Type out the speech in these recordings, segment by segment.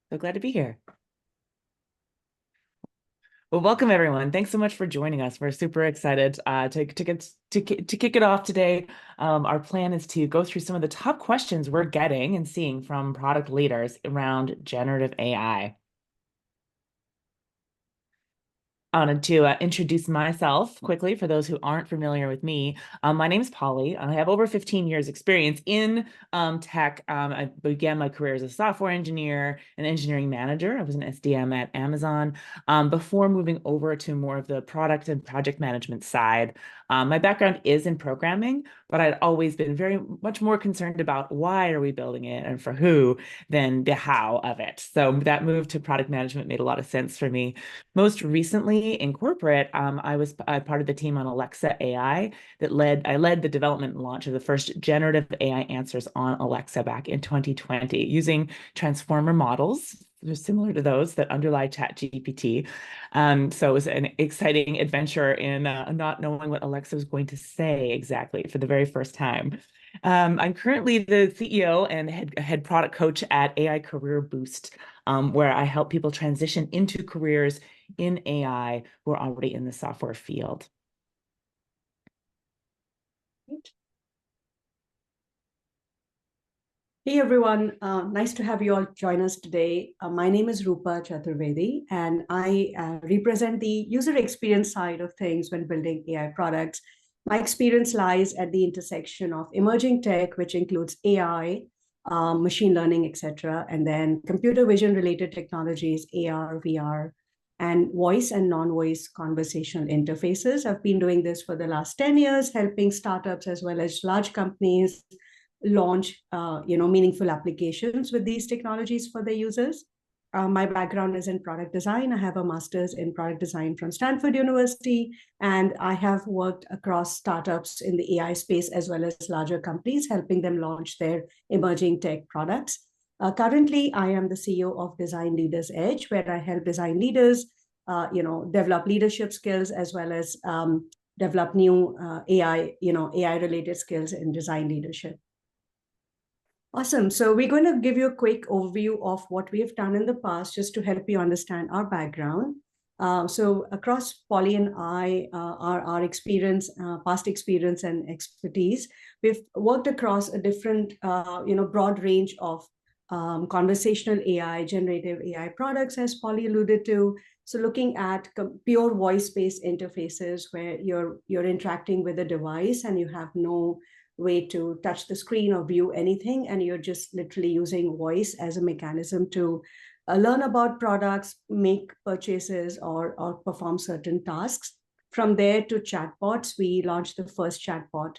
So glad to be here. Well, welcome everyone. Thanks so much for joining us. We're super excited to kick it off today. Our plan is to go through some of the top questions we're getting and seeing from product leaders around generative AI. I wanted to introduce myself quickly for those who aren't familiar with me. My name is Polly. I have over 15 years experience in tech. I began my career as a software engineer and engineering manager. I was an SDM at Amazon before moving over to more of the product and project management side. My background is in programming, but I'd always been very much more concerned about why are we building it and for who than the how of it. So that move to product management made a lot of sense for me. Most recently in corporate, I was part of the team on Alexa AI I led the development and launch of the first generative AI answers on Alexa back in 2020 using transformer models similar to those that underlie ChatGPT. So it was an exciting adventure in not knowing what Alexa was going to say exactly for the very first time. I'm currently the CEO and head product coach at AI Career Boost, where I help people transition into careers in AI who are already in the software field. Hey everyone, nice to have you all join us today. My name is Rupa Chaturvedi, and I represent the user experience side of things when building AI products. My experience lies at the intersection of emerging tech, which includes AI, machine learning, etc., and then computer vision related technologies, AR, VR, and voice and non-voice conversational interfaces. I've been doing this for the last 10 years, helping startups as well as large companies launch meaningful applications with these technologies for their users. My background is in product design. I have a master's in product design from Stanford University, and I have worked across startups in the AI space as well as larger companies, helping them launch their emerging tech products. Currently, I am the CEO of Design Leaders Edge, where I help design leaders, develop leadership skills as well as develop new AI-related skills in design leadership. Awesome. So we're going to give you a quick overview of what we have done in the past, just to help you understand our background. So across Polly and I, our experience, past experience and expertise, we've worked across a different, broad range of conversational AI, generative AI products, as Polly alluded to. So looking at pure voice-based interfaces where you're interacting with a device and you have no way to touch the screen or view anything, and you're just literally using voice as a mechanism to learn about products, make purchases, or perform certain tasks. From there to chatbots, we launched the first chatbot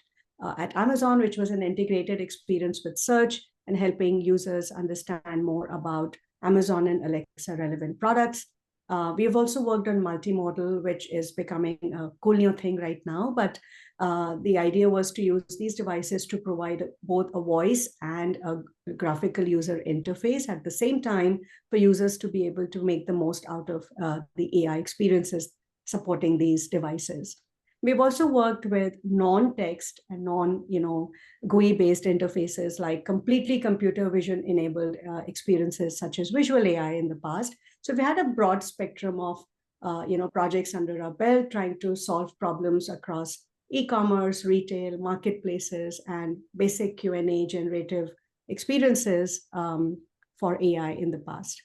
at Amazon, which was an integrated experience with search and helping users understand more about Amazon and Alexa relevant products. We have also worked on multimodal, which is becoming a cool new thing right now. But the idea was to use these devices to provide both a voice and a graphical user interface at the same time for users to be able to make the most out of the AI experiences supporting these devices. We've also worked with non-text and GUI-based interfaces like completely computer vision enabled experiences such as visual AI in the past. So we had a broad spectrum of projects under our belt, trying to solve problems across e-commerce, retail, marketplaces, and basic Q&A generative experiences for AI in the past.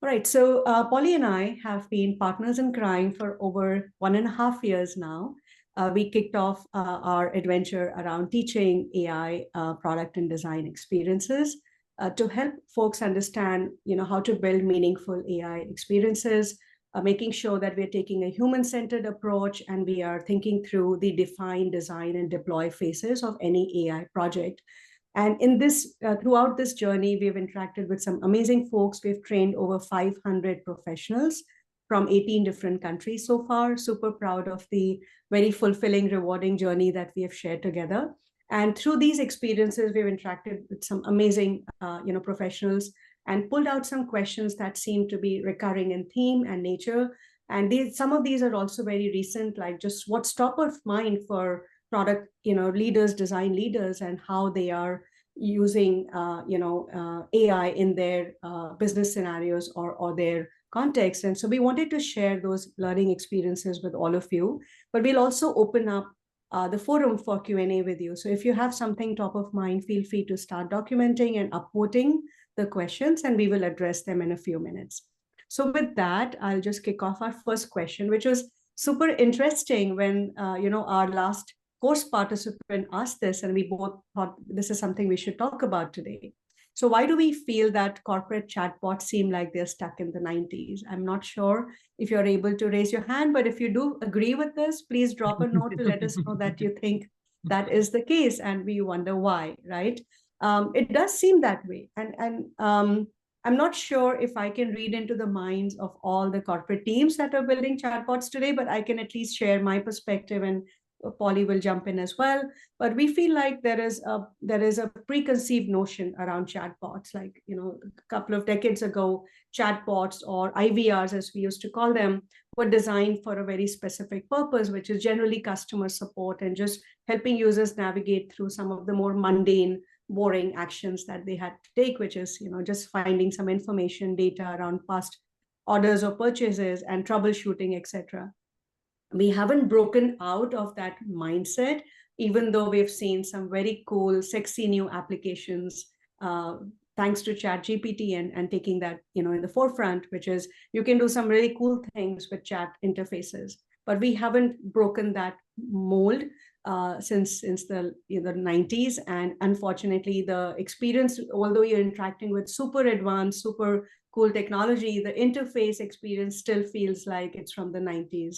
All right, so Polly and I have been partners in crime for over 1.5 years now. We kicked off our adventure around teaching AI product and design experiences to help folks understand, how to build meaningful AI experiences, making sure that we're taking a human-centered approach and we are thinking through the define, design, and deploy phases of any AI project. And in this, throughout this journey, we've interacted with some amazing folks. We've trained over 500 professionals from 18 different countries so far. Super proud of the very fulfilling, rewarding journey that we have shared together. And through these experiences, we've interacted with some amazing, professionals and pulled out some questions that seem to be recurring in theme and nature. And some of these are also very recent, like just what's top of mind for product leaders, design leaders, and how they are using AI in their business scenarios or their context. And so we wanted to share those learning experiences with all of you, but we'll also open up the forum for Q&A with you. So if you have something top of mind, feel free to start documenting and upvoting the questions, and we will address them in a few minutes. So with that, I'll just kick off our first question, which was super interesting when our last course participant asked this, and we both thought this is something we should talk about today. So why do we feel that corporate chatbots seem like they're stuck in the 90s? I'm not sure if you're able to raise your hand, but if you do agree with this, please drop a note to let us know that you think that is the case, and we wonder why, right? It does seem that way. And I'm not sure if I can read into the minds of all the corporate teams that are building chatbots today, but I can at least share my perspective, and Polly will jump in as well. But we feel like there is a preconceived notion around chatbots. Like, a couple of decades ago, chatbots, or IVRs as we used to call them, were designed for a very specific purpose, which is generally customer support and just helping users navigate through some of the more mundane, boring actions that they had to take, which is just finding some information, data around past orders or purchases, and troubleshooting, etc. We haven't broken out of that mindset, even though we've seen some very cool, sexy new applications, thanks to chat gpt and taking that in the forefront, which is you can do some really cool things with chat interfaces. But we haven't broken that mold since the 90s. And unfortunately, the experience, although you're interacting with super advanced, super cool technology, the interface experience still feels like it's from the 90s.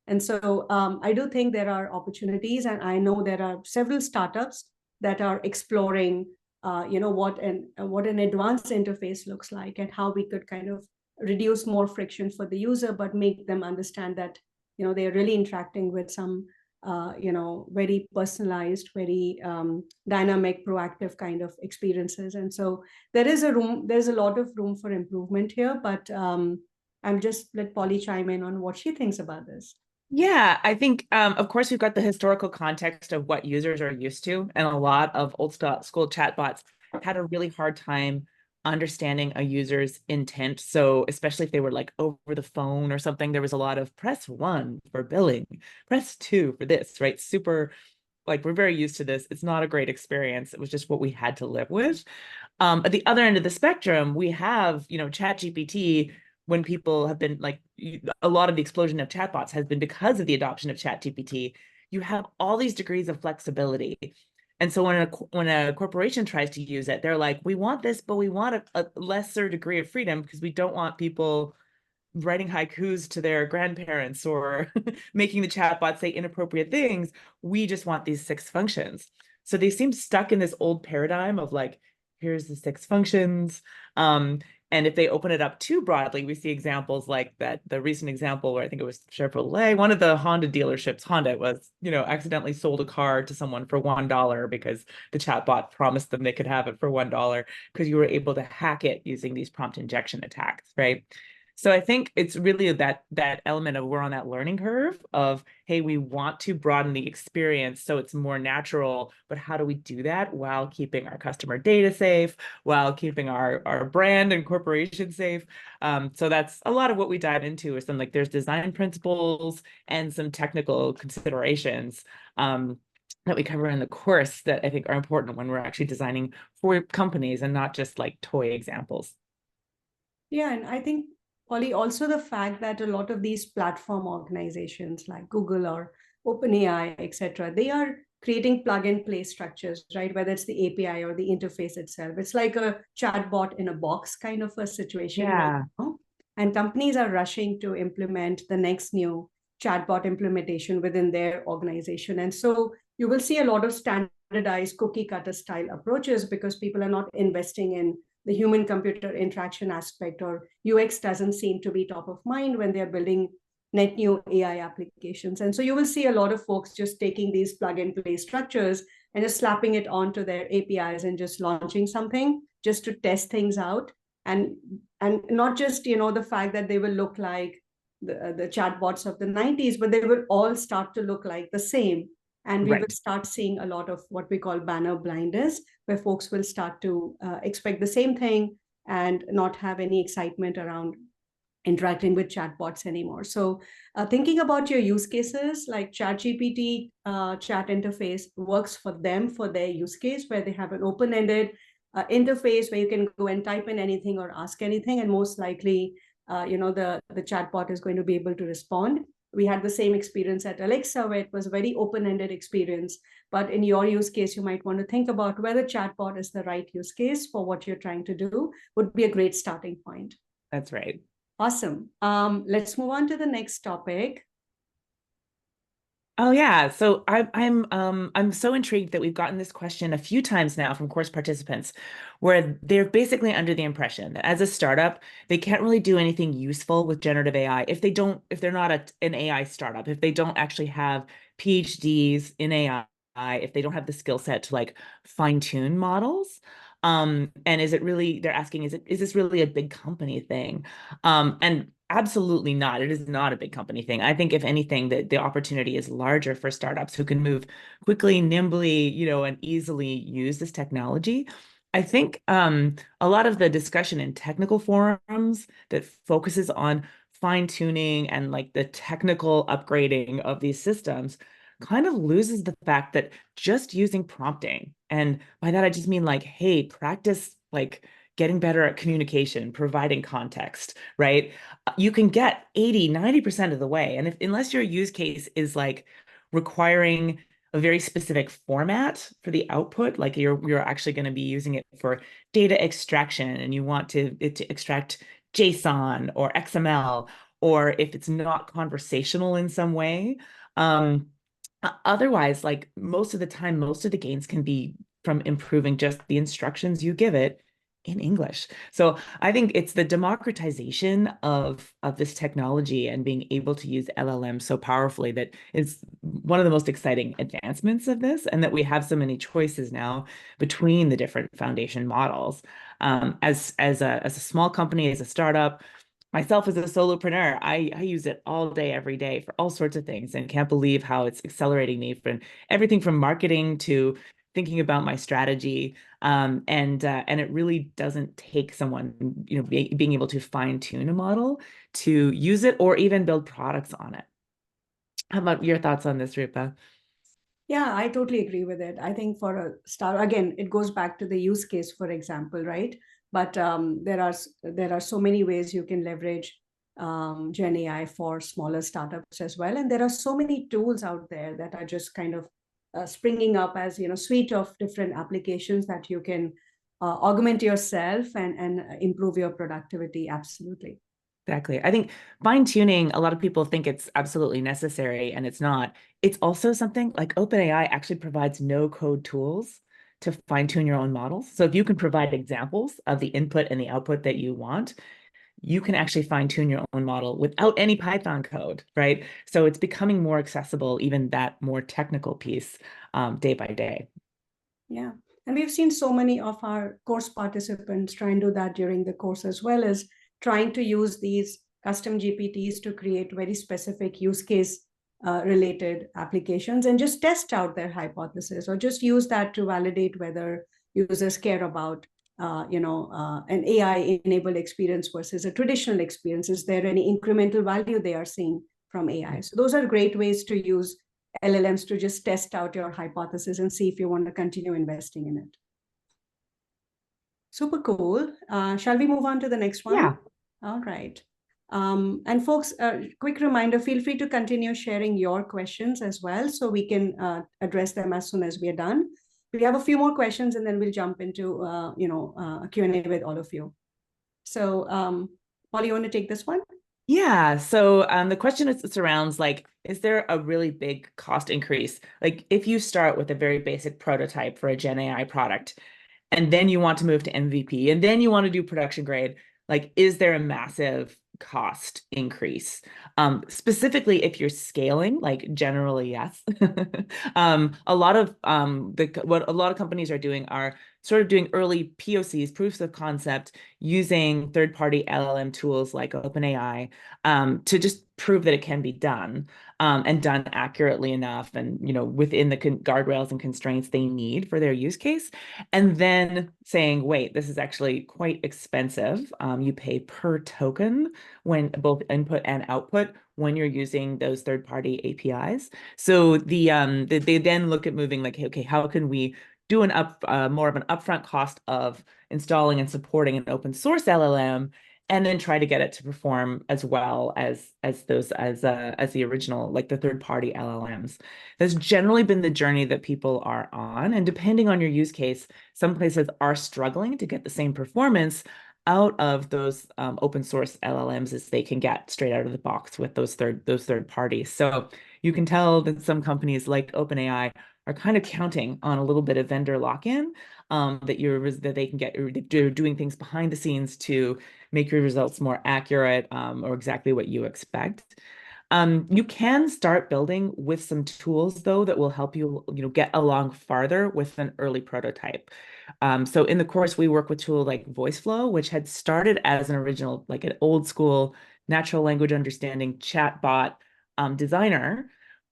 And so I do think there are opportunities, and I know there are several startups that are exploring, what an advanced interface looks like, and how we could kind of reduce more friction for the user, but make them understand that they're really interacting with some very personalized, very dynamic, proactive kind of experiences. And so there's a lot of room for improvement here. But I'm just let Polly chime in on what she thinks about this. Yeah, I think, of course, we've got the historical context of what users are used to, and a lot of old school chatbots had a really hard time understanding a user's intent. So especially if they were like over the phone or something, there was a lot of press 1 for billing, press 2 for this, right? Super, like, we're very used to this. It's not a great experience. It was just what we had to live with. At the other end of the spectrum, we have, Chat GPT. When people have been like, a lot of the explosion of chatbots has been because of the adoption of Chat GPT. You have all these degrees of flexibility. And so when a corporation tries to use it, they're like, we want this, but we want a lesser degree of freedom because we don't want people writing haikus to their grandparents or making the chatbot say inappropriate things. We just want these 6 functions. So they seem stuck in this old paradigm of like, here's the 6 functions. And if they open it up too broadly, we see examples like that. The recent example where I think it was Chevrolet, one of the Honda dealerships, Honda was, accidentally sold a car to someone for $1 because the chatbot promised them they could have it for $1 because you were able to hack it using these prompt injection attacks, right? So I think it's really that element of we're on that learning curve of, hey, we want to broaden the experience so it's more natural, but how do we do that while keeping our customer data safe, while keeping our brand and corporation safe? So that's a lot of what we dive into is some, like, there's design principles and some technical considerations that we cover in the course that I think are important when we're actually designing for companies and not just like toy examples. Yeah, and I think, Polly, also the fact that a lot of these platform organizations like Google or OpenAI, etc., they are creating plug and play structures, right? Whether it's the API or the interface itself. It's like a chatbot in a box kind of a situation right Yeah. now. And companies are rushing to implement the next new chatbot implementation within their organization. And so you will see a lot of standardized cookie cutter style approaches because people are not investing in the human computer interaction aspect, or UX doesn't seem to be top of mind when they're building net new AI applications. And so you will see a lot of folks just taking these plug and play structures and just slapping it onto their APIs and just launching something just to test things out. And not just the fact that they will look like the chatbots of the 90s, but they will all start to look like the same. And we will Right. start seeing a lot of what we call banner blindness, where folks will start to expect the same thing and not have any excitement around interacting with chatbots anymore. So thinking about your use cases, like ChatGPT chat interface works for them for their use case, where they have an open-ended interface where you can go and type in anything or ask anything, and most likely, the chatbot is going to be able to respond. We had the same experience at Alexa, where it was a very open-ended experience. But in your use case, you might want to think about whether chatbot is the right use case for what you're trying to do. Would be a great starting point. That's right. Awesome. Let's move on to the next topic. Oh yeah. So I'm so intrigued that we've gotten this question a few times now from course participants where they're basically under the impression that as a startup, they can't really do anything useful with generative AI if they're not an AI startup, if they don't actually have PhDs in AI, if they don't have the skill set to like fine-tune models. And they're asking, is this really a big company thing? And absolutely not. It is not a big company thing. I think if anything, that the opportunity is larger for startups who can move quickly, nimbly, and easily use this technology. I think a lot of the discussion in technical forums that focuses on fine tuning and like the technical upgrading of these systems kind of loses the fact that just using prompting, and by that I just mean like, hey, practice like getting better at communication, providing context, right? You can get 80, 90% of the way. And unless your use case is like requiring a very specific format for the output, like you're actually going to be using it for data extraction and you want it to extract JSON or XML, or if it's not conversational in some way. Otherwise, like most of the time, most of the gains can be from improving just the instructions you give it in English. So I think it's the democratization of this technology and being able to use LLM so powerfully that is one of the most exciting advancements of this, and that we have so many choices now between the different foundation models. As a small company, as a startup, myself as a solopreneur, I use it all day, every day for all sorts of things, and can't believe how it's accelerating me from everything from marketing to thinking about my strategy. And it really doesn't take someone, being able to fine tune a model to use it or even build products on it. How about your thoughts on this, Rupa? Yeah, I totally agree with it. I think for a start, again, it goes back to the use case, for example, right? But there are so many ways you can leverage Gen AI for smaller startups as well, and there are so many tools out there that are just kind of springing up as suite of different applications that you can augment yourself and improve your productivity. Absolutely. Exactly. I think fine tuning, a lot of people think it's absolutely necessary, and it's not. It's also something like OpenAI actually provides no code tools to fine tune your own models. So if you can provide examples of the input and the output that you want, you can actually fine tune your own model without any Python code, right? So it's becoming more accessible, even that more technical piece, day by day. Yeah. And we've seen so many of our course participants try and do that during the course, as well as trying to use these custom GPTs to create very specific use case related applications and just test out their hypothesis, or just use that to validate whether users care about an AI enabled experience versus a traditional experience. Is there any incremental value they are seeing from AI? So those are great ways to use LLMs to just test out your hypothesis and see if you want to continue investing in it. Super cool. Shall we move on to the next one? Yeah. All right. And folks, quick reminder, feel free to continue sharing your questions as well, so we can address them as soon as we are done. We have a few more questions and then we'll jump into a Q&A with all of you. So Paul, you want to take this one? Yeah. So the question surrounds like, is there a really big cost increase? Like if you start with a very basic prototype for a Gen AI product, and then you want to move to MVP, and then you want to do production grade, like, is there a massive cost increase? Specifically, if you're scaling, like generally, yes. A lot of what a lot of companies are doing are sort of doing early POCs, proofs of concept, using third-party LLM tools like OpenAI to just prove that it can be done and done accurately enough and within the guardrails and constraints they need for their use case. And then saying, wait, this is actually quite expensive. You pay per token when both input and output when you're using those third-party APIs. So they then look at moving like, okay, how can we do more of an upfront cost of installing and supporting an open source LLM, and then try to get it to perform as well as the original, like the third-party LLMs. That's generally been the journey that people are on, and depending on your use case, some places are struggling to get the same performance out of those open source LLMs as they can get straight out of the box with those third parties. So you can tell that some companies like OpenAI are kind of counting on a little bit of vendor lock-in, that they can get, they're doing things behind the scenes to make your results more accurate, or exactly what you expect. You can start building with some tools though that will help you, get along farther with an early prototype. So in the course, we work with tools like VoiceFlow, which had started as an original, like an old school natural language understanding chatbot designer,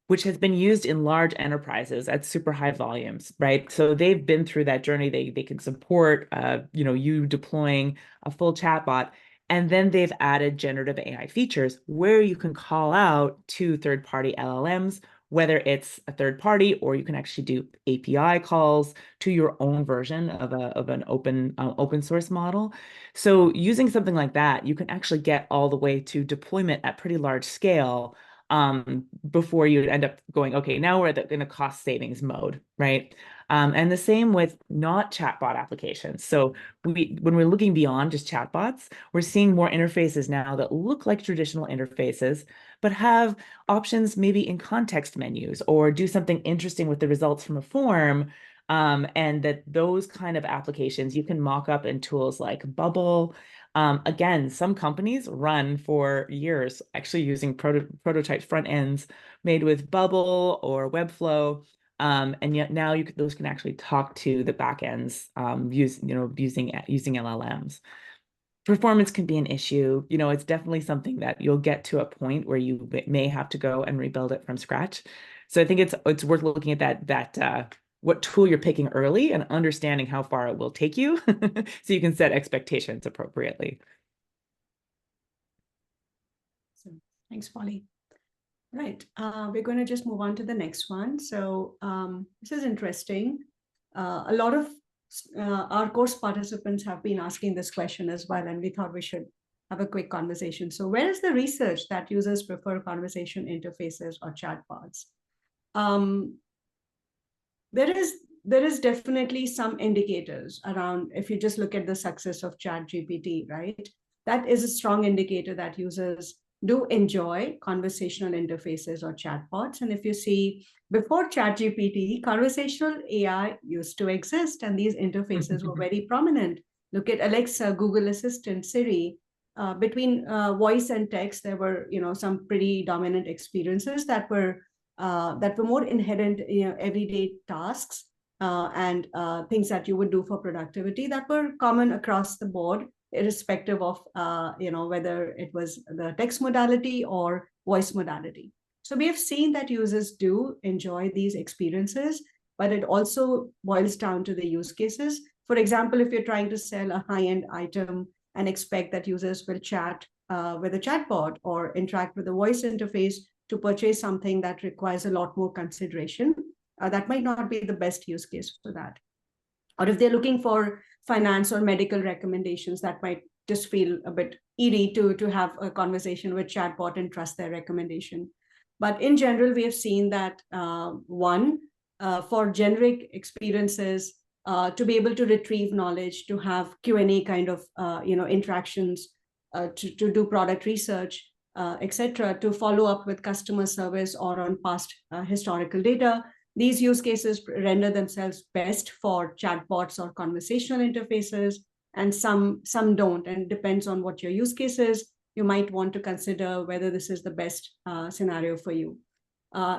which has been used in large enterprises at super high volumes, right? So they've been through that journey. They can support, you deploying a full chatbot. And then they've added generative AI features where you can call out to third-party LLMs, whether it's a third party or you can actually do API calls to your own version of an open source model. So using something like that, you can actually get all the way to deployment at pretty large scale, before you end up going, okay, now we're in a cost savings mode, right? And the same with not chatbot applications. So when we're looking beyond just chatbots, we're seeing more interfaces now that look like traditional interfaces, but have options maybe in context menus or do something interesting with the results from a form. And that those kind of applications you can mock up in tools like Bubble. Again, some companies run for years actually using prototype front ends made with Bubble or Webflow. And yet now those can actually talk to the backends, using LLMs. Performance can be an issue. It's definitely something that you'll get to a point where you may have to go and rebuild it from scratch. So I think it's worth looking at that what tool you're picking early and understanding how far it will take you so you can set expectations appropriately. So, thanks, Polly. Right, we're going to just move on to the next one. So this is interesting. A lot of our course participants have been asking this question as well, and we thought we should have a quick conversation. So where is the research that users prefer conversation interfaces or chatbots? There is definitely some indicators around. If you just look at the success of ChatGPT, right, that is a strong indicator that users do enjoy conversational interfaces or chatbots. And if you see, before ChatGPT, conversational AI used to exist, and these interfaces were very prominent. Look at Alexa, Google Assistant, Siri. Between voice and text, there were some pretty dominant experiences that were more inherent, everyday tasks, and things that you would do for productivity that were common across the board, irrespective of whether it was the text modality or voice modality. So we have seen that users do enjoy these experiences, but it also boils down to the use cases. For example, if you're trying to sell a high-end item and expect that users will chat with a chatbot or interact with a voice interface to purchase something that requires a lot more consideration, that might not be the best use case for that. Or if they're looking for finance or medical recommendations, that might just feel a bit eerie to have a conversation with chatbot and trust their recommendation. But in general, we have seen that for generic experiences, to be able to retrieve knowledge, to have Q&A kind of interactions, to do product research, etc., to follow up with customer service or on past historical data. These use cases render themselves best for chatbots or conversational interfaces, and some don't, and it depends on what your use case is. You might want to consider whether this is the best scenario for you.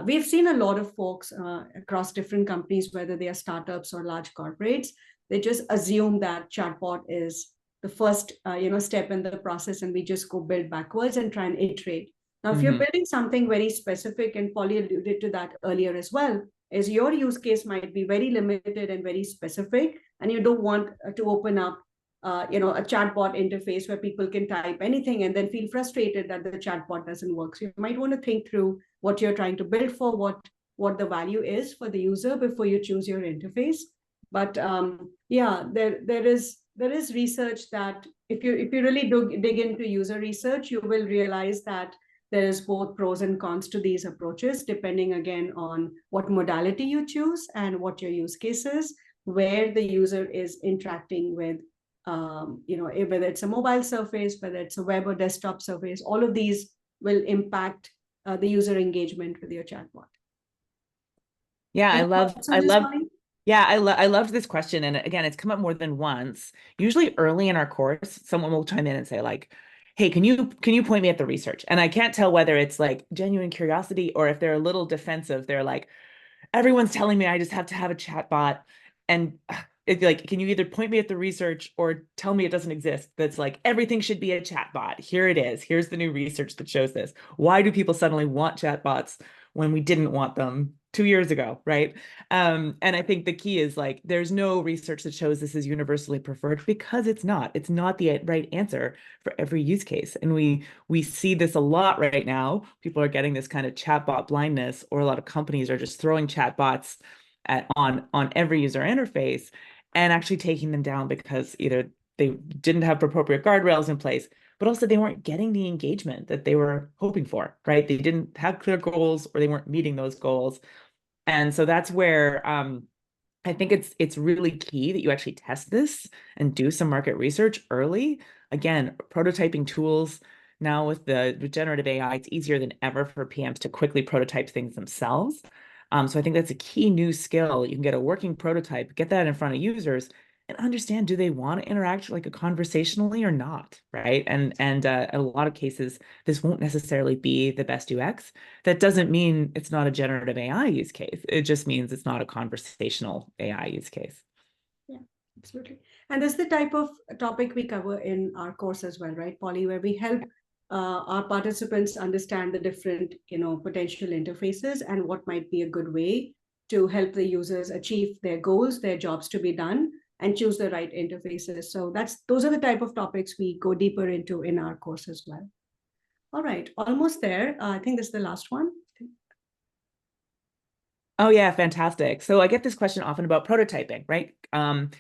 We've seen a lot of folks across different companies, whether they are startups or large corporates, they just assume that chatbot is the first step in the process, and we just go build backwards and try and iterate. Now, if you're Hmm. building something very specific, and Polly alluded to that earlier as well, is your use case might be very limited and very specific, and you don't want to open up a chatbot interface where people can type anything and then feel frustrated that the chatbot doesn't work. So you might want to think through what you're trying to build for, what the value is for the user before you choose your interface. But yeah, there is research that if you really dig into user research, you will realize that there is both pros and cons to these approaches, depending again on what modality you choose and what your use case is, where the user is interacting with, whether it's a mobile surface, whether it's a web or desktop surface. All of these will impact the user engagement with your chatbot. Yeah, Any thoughts on I this, love, Bonnie? yeah, I loved this question. And again, it's come up more than once. Usually early in our course, someone will chime in and say like, hey, can you point me at the research? And I can't tell whether it's like genuine curiosity or if they're a little defensive. They're like, everyone's telling me I just have to have a chat bot. And it's like, can you either point me at the research or tell me it doesn't exist? That's like, everything should be a chat bot. Here it is. Here's the new research that shows this. Why do people suddenly want chat bots when we didn't want them 2 years ago, right? And I think the key is like, there's no research that shows this is universally preferred because it's not. It's not the right answer for every use case. And we see this a lot right now. People are getting this kind of chatbot blindness, or a lot of companies are just throwing chatbots on every user interface and actually taking them down because either they didn't have appropriate guardrails in place, but also they weren't getting the engagement that they were hoping for, right? They didn't have clear goals or they weren't meeting those goals. And so that's where I think it's really key that you actually test this and do some market research early. Again, prototyping tools now with generative AI, it's easier than ever for PMs to quickly prototype things themselves. So I think that's a key new skill. You can get a working prototype, get that in front of users, and understand, do they want to interact like a conversationally or not, right? And in a lot of cases, this won't necessarily be the best UX. That doesn't mean it's not a generative AI use case. It just means it's not a conversational AI use case. Yeah, absolutely. And that's the type of topic we cover in our course as well, right, Polly, where we help our participants understand the different, potential interfaces and what might be a good way to help the users achieve their goals, their jobs to be done, and choose the right interfaces. So those are the type of topics we go deeper into in our course as well. All right, almost there. I think this is the last one. Oh yeah, fantastic. So I get this question often about prototyping, right?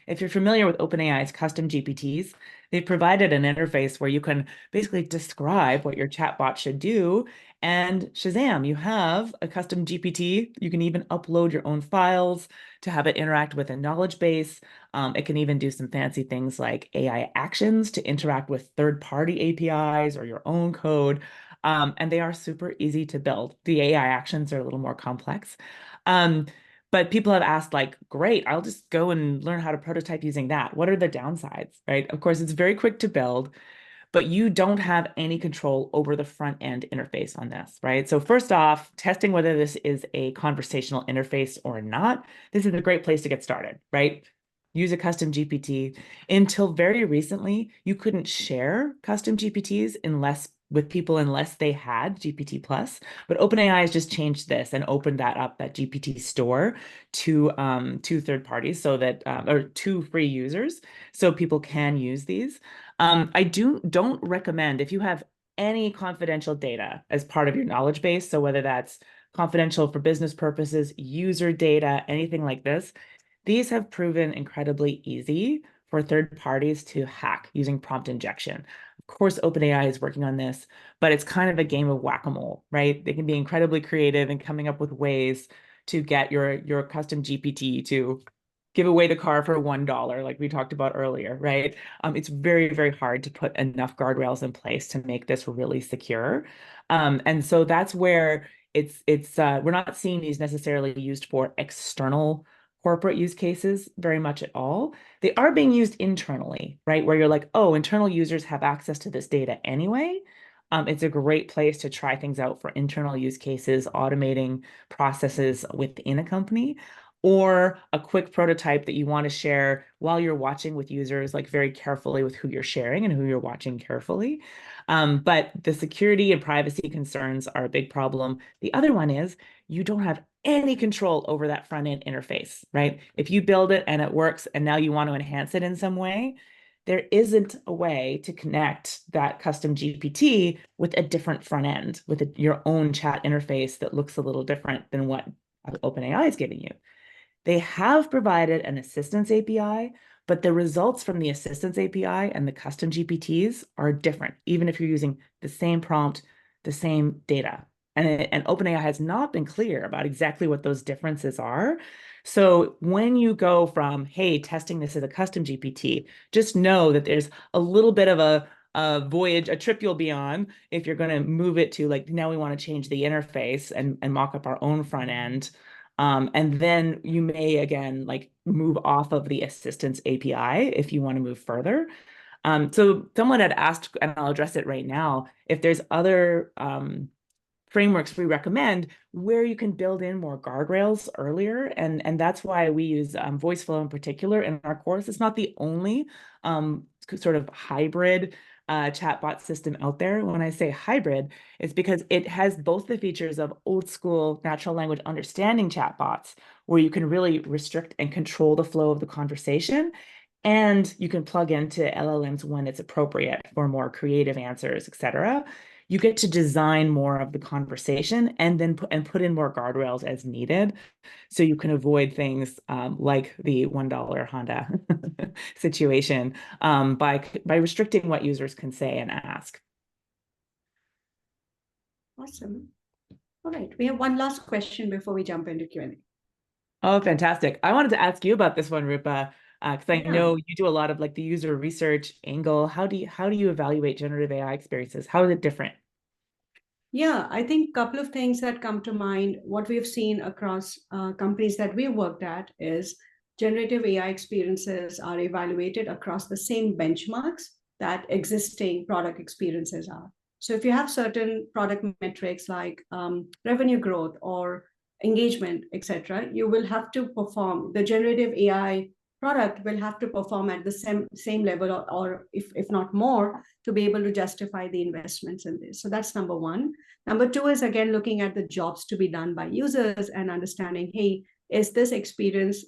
If you're familiar with OpenAI's custom GPTs, they've provided an interface where you can basically describe what your chatbot should do, and Shazam, you have a custom GPT. You can even upload your own files to have it interact with a knowledge base. It can even do some fancy things like AI actions to interact with third-party APIs or your own code. And they are super easy to build. The AI actions are a little more complex. Um, but people have asked, like, great, I'll just go and learn how to prototype using that. What are the downsides, right? Of course, it's very quick to build, but you don't have any control over the front end interface on this, right? So first off, testing whether this is a conversational interface or not, this is a great place to get started, right? Use a custom GPT. Until very recently, you couldn't share custom GPTs with people unless they had GPT plus. But OpenAI has just changed this and opened that GPT store to third parties, so that or to free users, so people can use these. I don't recommend, if you have any confidential data as part of your knowledge base, so whether that's confidential for business purposes, user data, anything like this, these have proven incredibly easy for third parties to hack using prompt injection. Of course, OpenAI is working on this, but it's kind of a game of whack-a-mole, right? They can be incredibly creative in coming up with ways to get your custom GPT to give away the car for $1, like we talked about earlier, right? It's very, very hard to put enough guardrails in place to make this really secure. And so that's where we're not seeing these necessarily used for external corporate use cases very much at all. They are being used internally, right? Where you're like, oh, internal users have access to this data anyway. It's a great place to try things out for internal use cases, automating processes within a company. or a quick prototype that you want to share while you're watching with users, like very carefully with who you're sharing and who you're watching carefully. But the security and privacy concerns are a big problem. The other one is you don't have any control over that front end interface, right? If you build it and it works and now you want to enhance it in some way, there isn't a way to connect that custom GPT with a different front end, with your own chat interface that looks a little different than what OpenAI is giving you. They have provided an assistance API, but the results from the assistance API and the custom GPTs are different, even if you're using the same prompt, the same data. And OpenAI has not been clear about exactly what those differences are. So when you go from, hey, testing this as a custom GPT, just know that there's a little bit of a voyage, a trip you'll be on if you're going to move it to like, now we want to change the interface and mock up our own front end. And then you may again like move off of the assistance API if you want to move further. So someone had asked, and I'll address it right now, if there's other frameworks we recommend where you can build in more guardrails earlier. And that's why we use VoiceFlow in particular in our course. It's not the only sort of hybrid chatbot system out there. When I say hybrid, it's because it has both the features of old school natural language understanding chatbots, where you can really restrict and control the flow of the conversation. And you can plug into LLMs when it's appropriate for more creative answers, et cetera. You get to design more of the conversation and then put in more guardrails as needed. So you can avoid things like the $1 Honda situation by restricting what users can say and ask. Awesome. All right, we have one last question before we jump into Q&A. Oh, fantastic. I wanted to ask you about this one, Rupa, because I Yeah. know you do a lot of like the user research angle. How do you evaluate generative AI experiences? How is it different? Yeah, I think a couple of things that come to mind. What we've seen across companies that we've worked at is generative AI experiences are evaluated across the same benchmarks that existing product experiences are. So if you have certain product metrics like revenue growth or engagement, etc., you will have to perform the generative AI product will have to perform at the same level or if not more to be able to justify the investments in this. So that's number one. Number two is again looking at the jobs to be done by users and understanding, hey, is this experience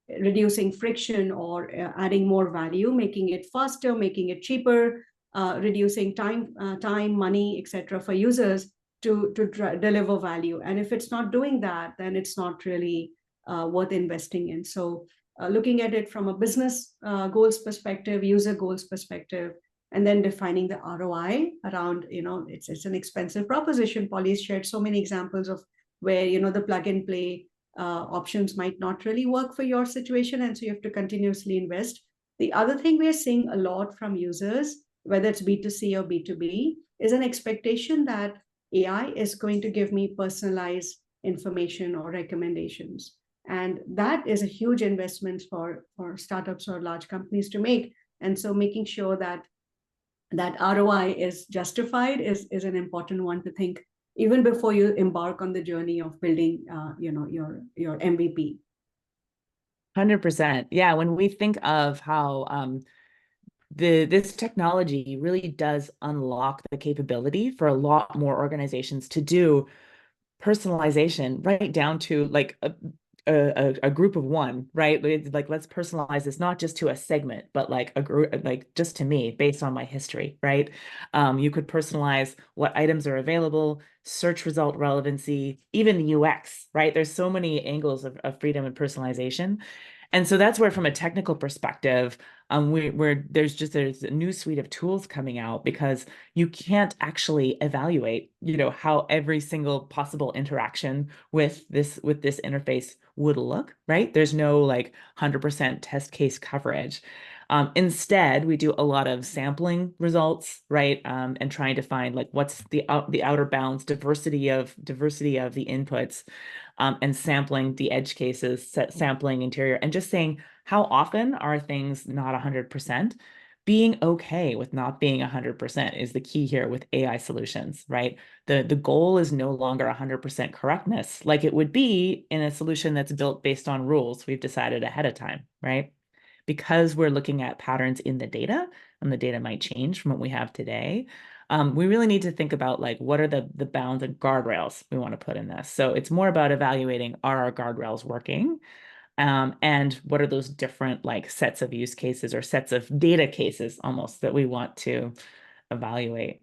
reducing friction or adding more value, making it faster, making it cheaper, reducing time, money, etc. for users to deliver value. And if it's not doing that, then it's not really worth investing in. So looking at it from a business goals perspective, user goals perspective, and then defining the ROI around, it's an expensive proposition. Polly's shared so many examples of where, the plug and play options might not really work for your situation. And so you have to continuously invest. The other thing we are seeing a lot from users, whether it's B2C or B2B, is an expectation that AI is going to give me personalized information or recommendations. And that is a huge investment for startups or large companies to make. And so making sure that ROI is justified is an important one to think even before you embark on the journey of building your MVP. 100%. Yeah, when we think of how this technology really does unlock the capability for a lot more organizations to do personalization right down to like a group of one, right? Like let's personalize this not just to a segment, but like a group, like just to me based on my history, right? You could personalize what items are available, search result relevancy, even UX, right? There's so many angles of freedom and personalization. And so that's where, from a technical perspective, there's a new suite of tools coming out because you can't actually evaluate, how every single possible interaction with this interface would look, right? There's no like 100% test case coverage. Instead, we do a lot of sampling results, right? And trying to find like what's the outer bounds diversity of the inputs, and sampling the edge cases, sampling interior, and just saying how often are things not 100%. being okay with not being 100% is the key here with AI solutions, right? The goal is no longer 100% correctness like it would be in a solution that's built based on rules we've decided ahead of time, right? Because we're looking at patterns in the data, and the data might change from what we have today. We really need to think about like what are the bounds and guardrails we want to put in this. So it's more about evaluating, are our guardrails working? And what are those different like sets of use cases or sets of data cases almost that we want to evaluate?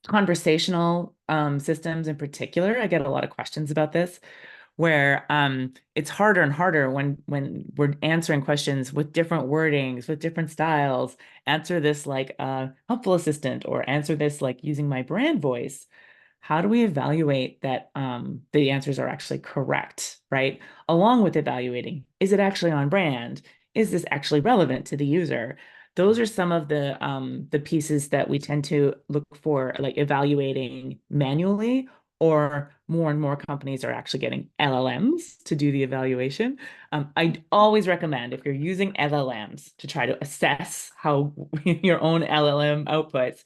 Conversational systems in particular, I get a lot of questions about this, where it's harder and harder when we're answering questions with different wordings, with different styles. Answer this like a helpful assistant, or answer this like using my brand voice. How do we evaluate that the answers are actually correct, right? Along with evaluating, is it actually on brand? Is this actually relevant to the user? Those are some of the pieces that we tend to look for, like evaluating manually, or more and more companies are actually getting LLMs to do the evaluation. I always recommend, if you're using LLMs to try to assess how your own LLM outputs,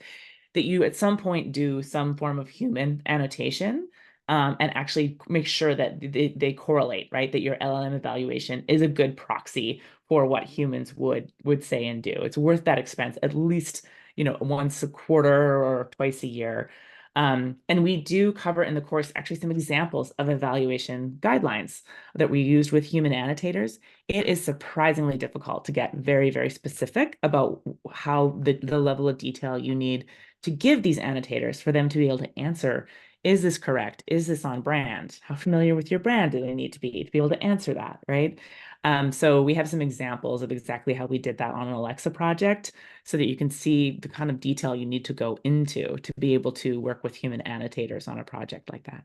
that you at some point do some form of human annotation, and actually make sure that they correlate, right? That your LLM evaluation is a good proxy for what humans would say and do. It's worth that expense, at least, once a quarter or twice a year. And we do cover in the course actually some examples of evaluation guidelines that we used with human annotators. It is surprisingly difficult to get very, very specific about how the level of detail you need to give these annotators for them to be able to answer, is this correct? Is this on brand? How familiar with your brand do they need to be able to answer that, right? So we have some examples of exactly how we did that on an Alexa project, so that you can see the kind of detail you need to go into to be able to work with human annotators on a project like that.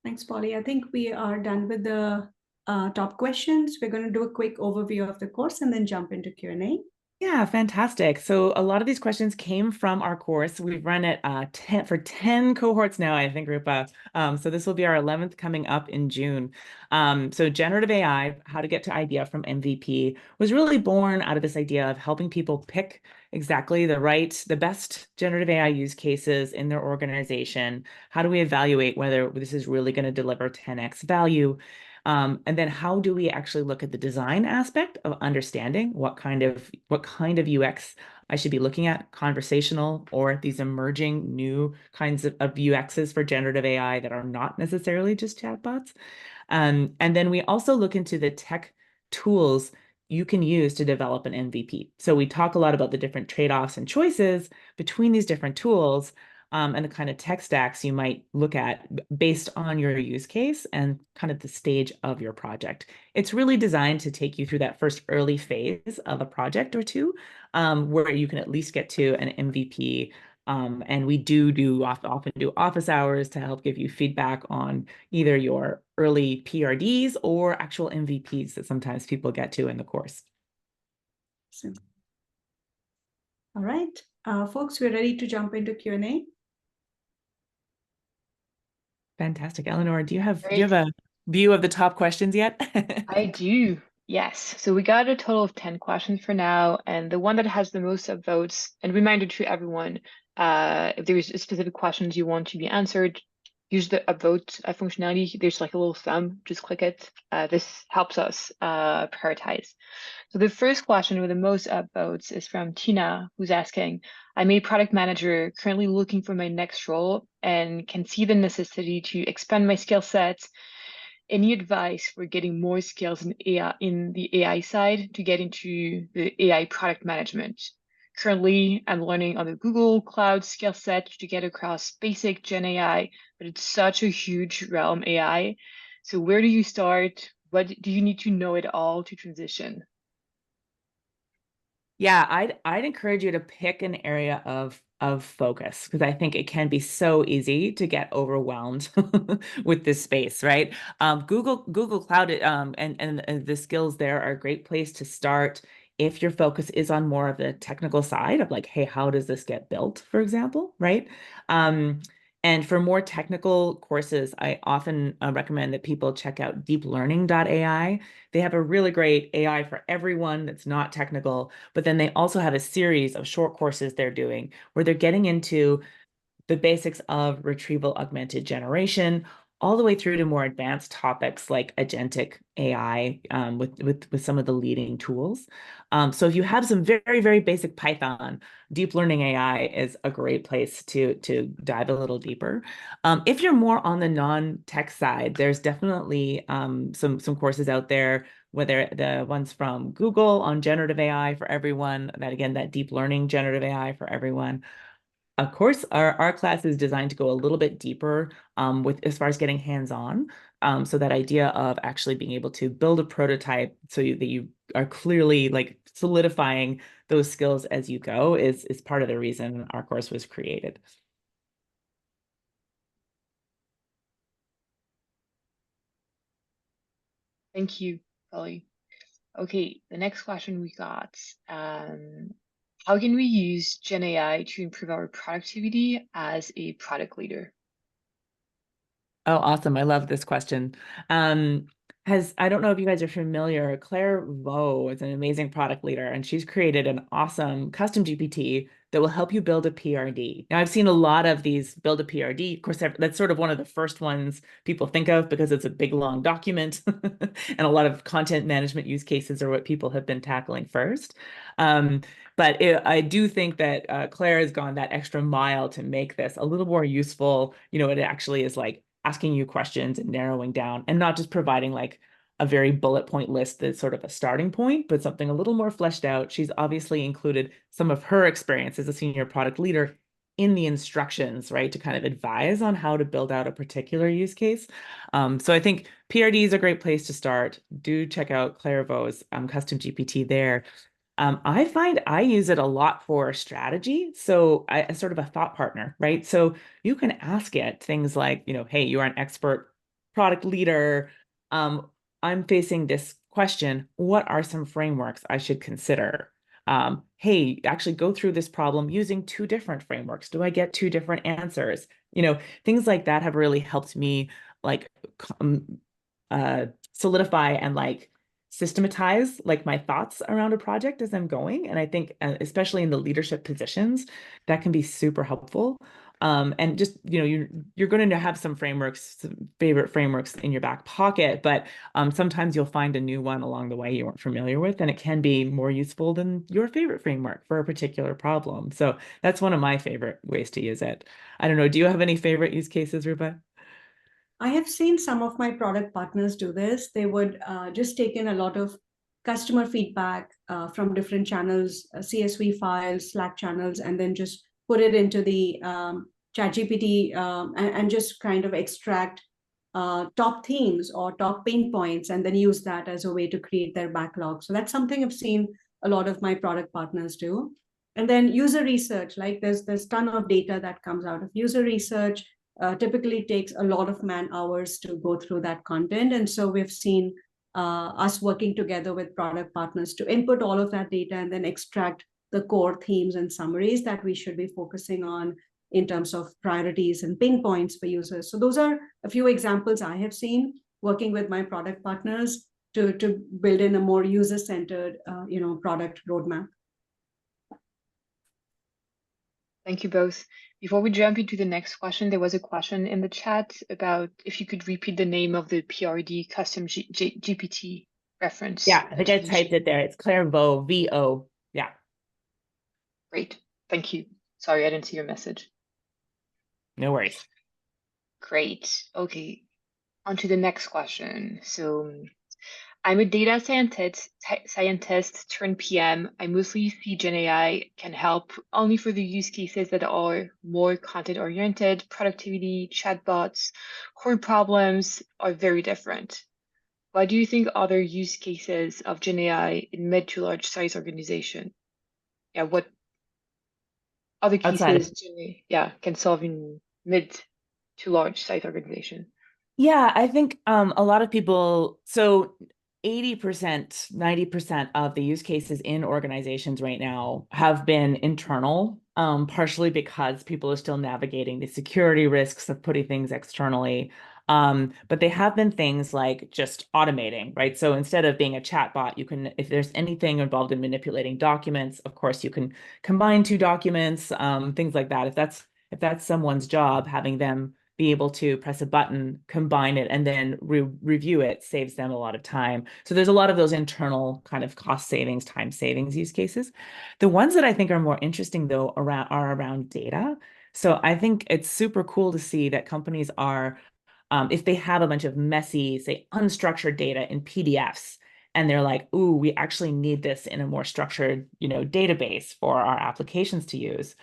Thanks, Polly. I think we are done with the top questions. We're going to do a quick overview of the course and then jump into Q&A. Yeah, fantastic. So a lot of these questions came from our course. We've run it 10 cohorts now, I think, Rupa. So this will be our 11th coming up in June. So generative AI, how to get to idea from MVP, was really born out of this idea of helping people pick exactly the best generative AI use cases in their organization. How do we evaluate whether this is really going to deliver 10x value? And then how do we actually look at the design aspect of understanding what kind of UX I should be looking at, conversational or these emerging new kinds of UXs for generative AI that are not necessarily just chatbots. And then we also look into the tech tools you can use to develop an MVP. So we talk a lot about the different trade-offs and choices between these different tools, and the kind of tech stacks you might look at based on your use case and kind of the stage of your project. It's really designed to take you through that first early phase of a project or two, where you can at least get to an MVP. And we often do office hours to help give you feedback on either your early PRDs or actual MVPs that sometimes people get to in the course. All right, folks, we're ready to jump into Q&A. Fantastic. Eleanor, do you have Great. a view of the top questions yet? I do. Yes. So we got a total of 10 questions for now, and the one that has the most votes, and reminder to everyone, if there's specific questions you want to be answered, use the upvote functionality. There's like a little thumb, just click it. This helps us prioritize. So the first question with the most upvotes is from Tina, who's asking, I'm a product manager currently looking for my next role and can see the necessity to expand my skill sets. Any advice for getting more skills in AI, in the AI side, to get into the AI product management? Currently, I'm learning on the Google Cloud skill set to get across basic Gen AI, but it's such a huge realm, AI. So where do you start? What do you need to know it all to transition? Yeah, I'd encourage you to pick an area of focus, because I think it can be so easy to get overwhelmed with this space, right? Google Cloud, and the skills there are a great place to start if your focus is on more of the technical side of like, hey, how does this get built, for example, right? And for more technical courses, I often recommend that people check out deeplearning.ai. They have a really great AI for everyone that's not technical, but then they also have a series of short courses they're doing where they're getting into the basics of retrieval augmented generation, all the way through to more advanced topics like agentic AI with some of the leading tools. So if you have some very, very basic Python, deep learning AI is a great place to dive a little deeper. If you're more on the non-tech side, there's definitely some courses out there, whether the ones from Google on generative AI for everyone, that deep learning generative AI for everyone. Of course, our class is designed to go a little bit deeper with as far as getting hands-on. So that idea of actually being able to build a prototype that you are clearly like solidifying those skills as you go is part of the reason our course was created. Thank you, Polly. Okay, the next question we got. How can we use Gen AI to improve our productivity as a product leader? Oh, awesome. I love this question. I don't know if you guys are familiar, Claire Vo is an amazing product leader, and she's created an awesome custom GPT that will help you build a PRD. Now, I've seen a lot of these build a PRD. Of course, that's sort of one of the first ones people think of because it's a big, long document, and a lot of content management use cases are what people have been tackling first. But I do think that Claire has gone that extra mile to make this a little more useful. It actually is like asking you questions and narrowing down and not just providing like a very bullet point list that's sort of a starting point, but something a little more fleshed out. She's obviously included some of her experience as a senior product leader in the instructions, right, to kind of advise on how to build out a particular use case. So I think PRD is a great place to start. Do check out Claire Vaux's custom GPT there. I find I use it a lot for strategy. So I sort of a thought partner, right? So you can ask it things like, hey, you are an expert product leader. Um, I'm facing this question. What are some frameworks I should consider? Hey, actually go through this problem using two different frameworks. Do I get two different answers? Things like that have really helped me like solidify and like systematize like my thoughts around a project as I'm going. And I think especially in the leadership positions, that can be super helpful. And just, you're going to have some favorite frameworks in your back pocket, but sometimes you'll find a new one along the way you weren't familiar with, and it can be more useful than your favorite framework for a particular problem. So that's one of my favorite ways to use it. I don't know. Do you have any favorite use cases, Rupa? I have seen some of my product partners do this. They would just take in a lot of customer feedback from different channels, CSV files, Slack channels, and then just put it into the ChatGPT and just kind of extract top themes or top pain points, and then use that as a way to create their backlog. So that's something I've seen a lot of my product partners do. And then user research, like there's ton of data that comes out of user research. Typically takes a lot of man hours to go through that content. And so we've seen us working together with product partners to input all of that data and then extract the core themes and summaries that we should be focusing on in terms of priorities and pain points for users. So those are a few examples I have seen working with my product partners to build in a more user-centered product roadmap. Thank you both. Before we jump into the next question, there was a question in the chat about if you could repeat the name of the PRD custom GPT reference. Yeah, I think I typed it there. It's Claire Vo, V-O. Yeah. Great. Thank you. Sorry, I didn't see your message. No worries. Great. Okay. On to the next question. So I'm a data scientist turned PM. I mostly see Gen AI can help only for the use cases that are more content oriented, productivity, chatbots, core problems are very different. Why do you think other use cases of Gen AI in mid to large size organization? Yeah, what other cases can solve in mid to large size organization? Yeah, I think a lot of people, so 80%, 90% of the use cases in organizations right now have been internal partially because people are still navigating the security risks of putting things externally. But they have been things like just automating, right? So instead of being a chatbot, you can, if there's anything involved in manipulating documents, of course, you can combine two documents, things like that. If that's someone's job, having them be able to press a button, combine it, and then review it saves them a lot of time. So there's a lot of those internal kind of cost savings, time savings use cases. The ones that I think are more interesting, though, are around data. So I think it's super cool to see that companies are, if they have a bunch of messy, say, unstructured data in PDFs, and they're like, ooh, we actually need this in a more structured, database for our applications to use,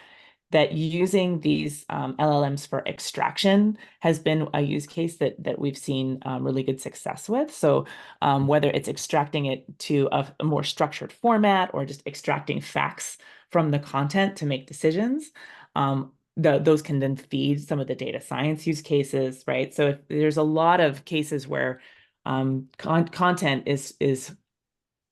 that using these LLMs for extraction has been a use case that we've seen really good success with. So whether it's extracting it to a more structured format or just extracting facts from the content to make decisions, those can then feed some of the data science use cases, right? So there's a lot of cases where content is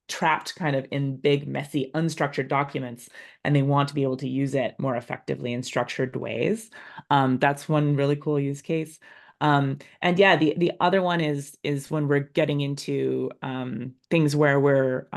trapped kind of in big, messy, unstructured documents, and they want to be able to use it more effectively in structured ways. That's one really cool use case. And yeah, the other one is when we're getting into things where we're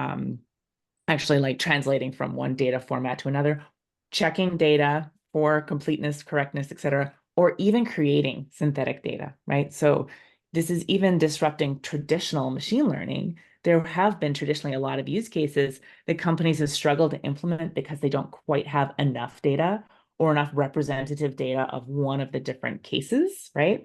actually like translating from one data format to another, checking data for completeness, correctness, et cetera, or even creating synthetic data, right? So this is even disrupting traditional machine learning. There have been traditionally a lot of use cases that companies have struggled to implement because they don't quite have enough data or enough representative data of one of the different cases, right?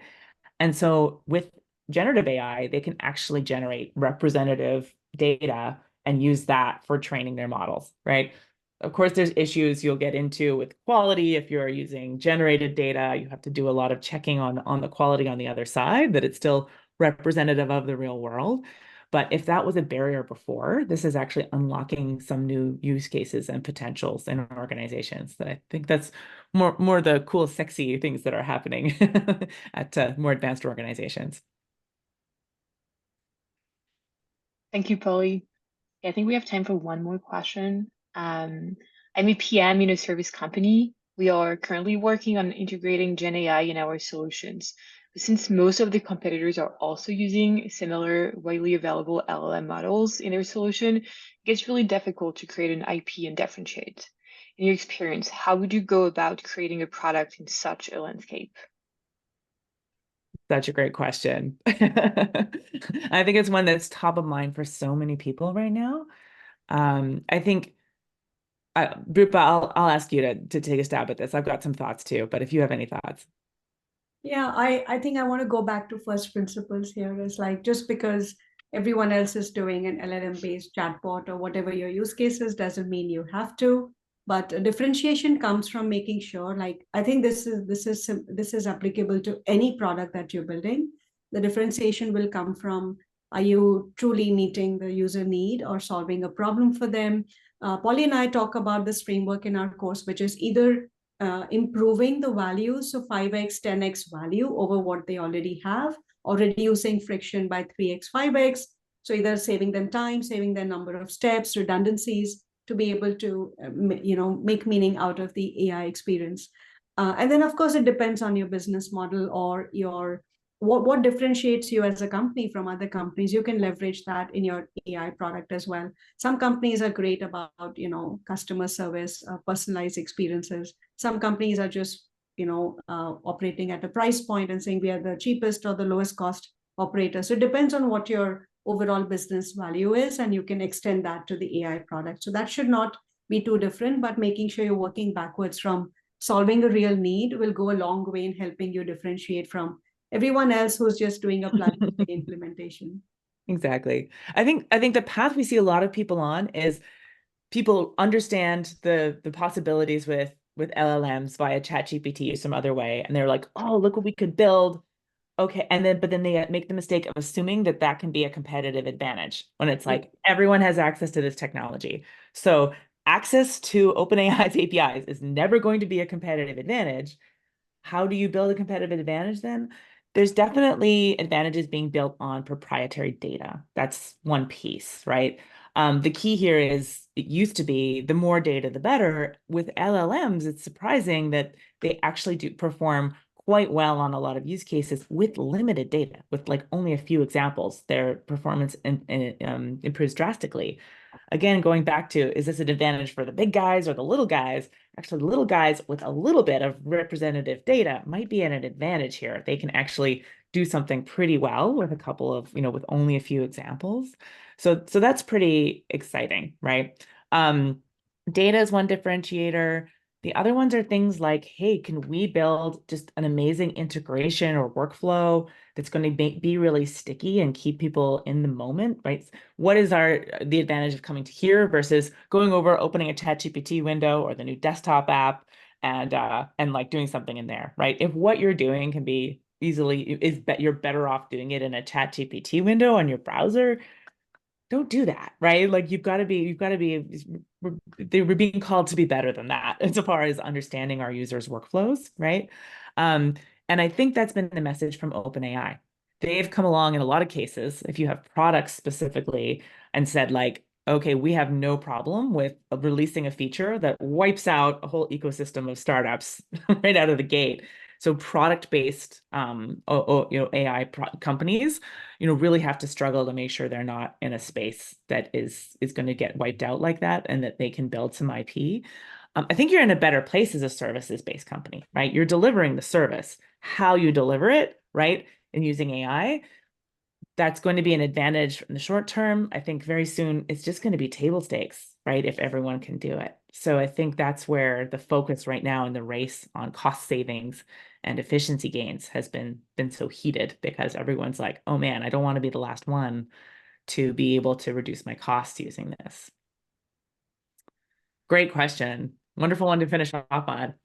And so with generative AI, they can actually generate representative data and use that for training their models, right? Of course, there's issues you'll get into with quality. If you're using generated data, you have to do a lot of checking on the quality on the other side, that it's still representative of the real world. But if that was a barrier before, this is actually unlocking some new use cases and potentials in organizations that I think that's more the cool, sexy things that are happening at more advanced organizations. Thank you, Polly. I think we have time for one more question. I'm a PM in a service company. We are currently working on integrating Gen AI in our solutions. But since most of the competitors are also using similar widely available LLM models in their solution, it gets really difficult to create an IP and differentiate. In your experience, how would you go about creating a product in such a landscape? Such a great question. I think it's one that's top of mind for so many people right now. I think, Rupa, I'll ask you to take a stab at this. I've got some thoughts too, but if you have any thoughts. Yeah, I think I want to go back to first principles here. Is like just because everyone else is doing an LLM-based chatbot or whatever your use cases doesn't mean you have to. But differentiation comes from making sure, like I think this is applicable to any product that you're building. The differentiation will come from, are you truly meeting the user need or solving a problem for them? Polly and I talk about this framework in our course, which is either improving the value, so 5x, 10x value over what they already have, or reducing friction by 3x, 5x. So either saving them time, saving their number of steps, redundancies, to be able to make meaning out of the AI experience. And then, of course, it depends on your business model or your what differentiates you as a company from other companies. You can leverage that in your AI product as well. Some companies are great about customer service, personalized experiences. Some companies are just operating at a price point and saying we are the cheapest or the lowest cost operator. So it depends on what your overall business value is, and you can extend that to the AI product. So that should not be too different, but making sure you're working backwards from solving a real need will go a long way in helping you differentiate from everyone else who's just doing a plug implementation. Exactly. I think the path we see a lot of people on is people understand the possibilities with LLMs via ChatGPT or some other way, and they're like, oh, look what we could build. Okay, but then they make the mistake of assuming that that can be a competitive advantage when it's like everyone has access to this technology. So access to OpenAI's APIs is never going to be a competitive advantage. How do you build a competitive advantage then? There's definitely advantages being built on proprietary data. That's one piece, right? The key here is it used to be the more data, the better. With LLMs, it's surprising that they actually do perform quite well on a lot of use cases with limited data, with like only a few examples. Their performance improves drastically. Again, going back to, is this an advantage for the big guys or the little guys? Actually, the little guys with a little bit of representative data might be at an advantage here. They can actually do something pretty well with a couple of, with only a few examples. So that's pretty exciting, right? Data is one differentiator. The other ones are things like, hey, can we build just an amazing integration or workflow that's going to be really sticky and keep people in the moment, right? What is the advantage of coming to here versus going over, opening a ChatGPT window or the new desktop app and like doing something in there, right? If what you're doing can be you're better off doing it in a ChatGPT window on your browser, don't do that, right? Like we're being called to be better than that as far as understanding our users' workflows, right? And I think that's been the message from OpenAI. They've come along in a lot of cases, if you have products specifically, and said like, okay, we have no problem with releasing a feature that wipes out a whole ecosystem of startups right out of the gate. So product-based, AI companies, really have to struggle to make sure they're not in a space that is going to get wiped out like that, and that they can build some IP. I think you're in a better place as a services-based company, right? You're delivering the service. How you deliver it, right? And using AI, that's going to be an advantage in the short term. I think very soon it's just going to be table stakes, right? If everyone can do it. So I think that's where the focus right now in the race on cost savings and efficiency gains has been so heated, because everyone's like, oh man, I don't want to be the last one to be able to reduce my costs using this. Great question. Wonderful one to finish off on.